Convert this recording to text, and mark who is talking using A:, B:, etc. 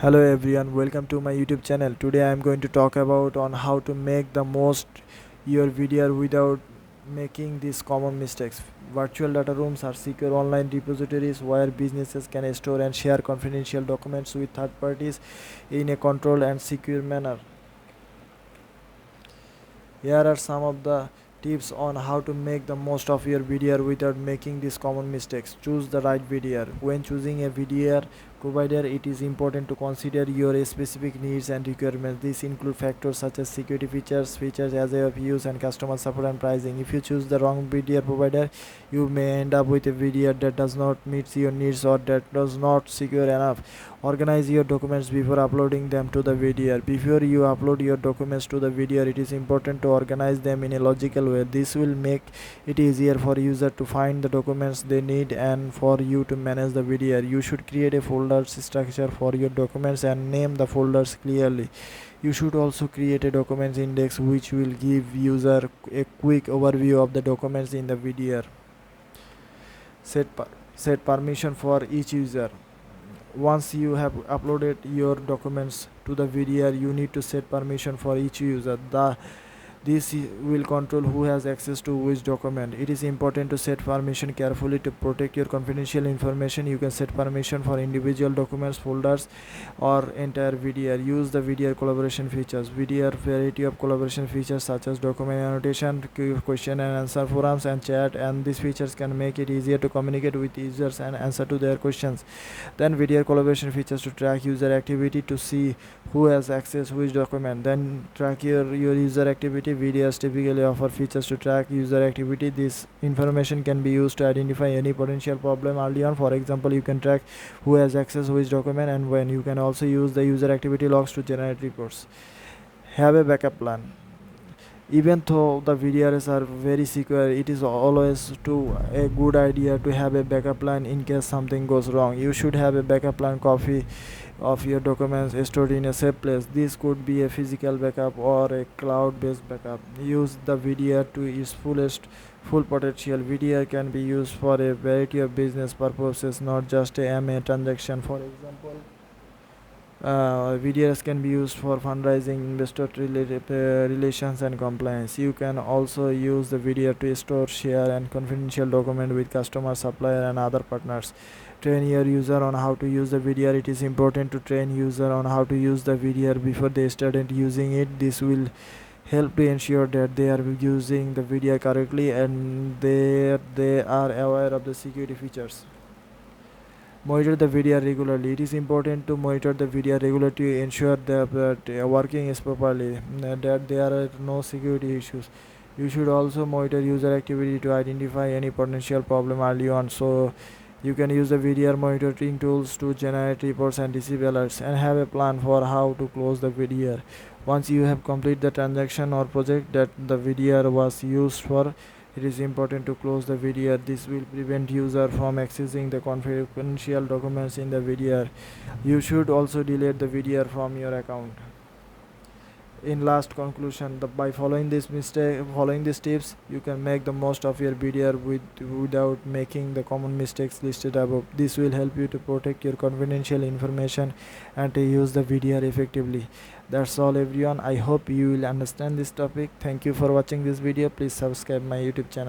A: Hello everyone, welcome to my YouTube channel. Today I am going to talk about on how to make the most your VDR without making these common mistakes. Virtual data rooms are secure online repositories where businesses can store and share confidential documents with third parties in a controlled and secure manner. Here are some of the tips on how to make the most of your VDR without making these common mistakes. Choose the right VDR. When choosing a VDR provider, it is important to consider your specific needs and requirements. These include factors such as security features as of use, and customer support and pricing. If you choose the wrong VDR provider, you may end up with a VDR that does not meet your needs or that does not secure enough. Organize your documents before uploading them to the VDR. Before you upload your documents to the VDR, it is important to organize them in a logical way. This will make it easier for user to find the documents they need and for you to manage the VDR. You should create a folder structure for your documents and name the folders clearly. You should also create a documents index which will give user a quick overview of the documents in the VDR. Set permission for each user. Once you have uploaded your documents to the VDR, you need to set permission for each user. This will control who has access to which document. It is important to set permission carefully to protect your confidential information. You can set permission for individual documents, folders, or entire VDR. Use the VDR collaboration features. VDR variety of collaboration features such as document annotation, question and answer forums, and chat, and these features can make it easier to communicate with users and answer to their questions. Then VDR collaboration features to track user activity to see who has access which document. Then track your user activity. VDRs typically offer features to track user activity. This information can be used to identify any potential problem early on. For example, you can track who has access to which document and when. You can also use the user activity logs to generate reports. Have a backup plan. Even though the VDRs are very secure, it is always a good idea to have a backup plan in case something goes wrong. You should have a backup plan copy of your documents stored in a safe place. This could be a physical backup or a cloud-based backup. Use the VDR to its full potential. VDR can be used for a variety of business purposes, not just a MA transaction. For example, VDRs can be used for fundraising, investor relations, and compliance. You can also use the VDR to store, share, and confidential document with customer, supplier, and other partners. Train your user on how to use the VDR. It is important to train user on how to use the VDR before they start using it. This will help to ensure that they are using the VDR correctly and they are aware of the security features. Monitor the VDR regularly. It is important to monitor the VDR regularly to ensure that working is properly, that there are no security issues. You should also monitor user activity to identify any potential problem early on. So you can use the VDR monitoring tools to generate reports and receive alerts, and have a plan for how to close the VDR. Once you have completed the transaction or project that the VDR was used for, it is important to close the VDR. This will prevent user from accessing the confidential documents in the VDR. You should also delete the VDR from your account. In last conclusion, by following these tips, you can make the most of your VDR without making the common mistakes listed above. This will help you to protect your confidential information and to use the VDR effectively. That's all everyone. I hope you will understand this topic. Thank you for watching this video. Please subscribe my YouTube channel.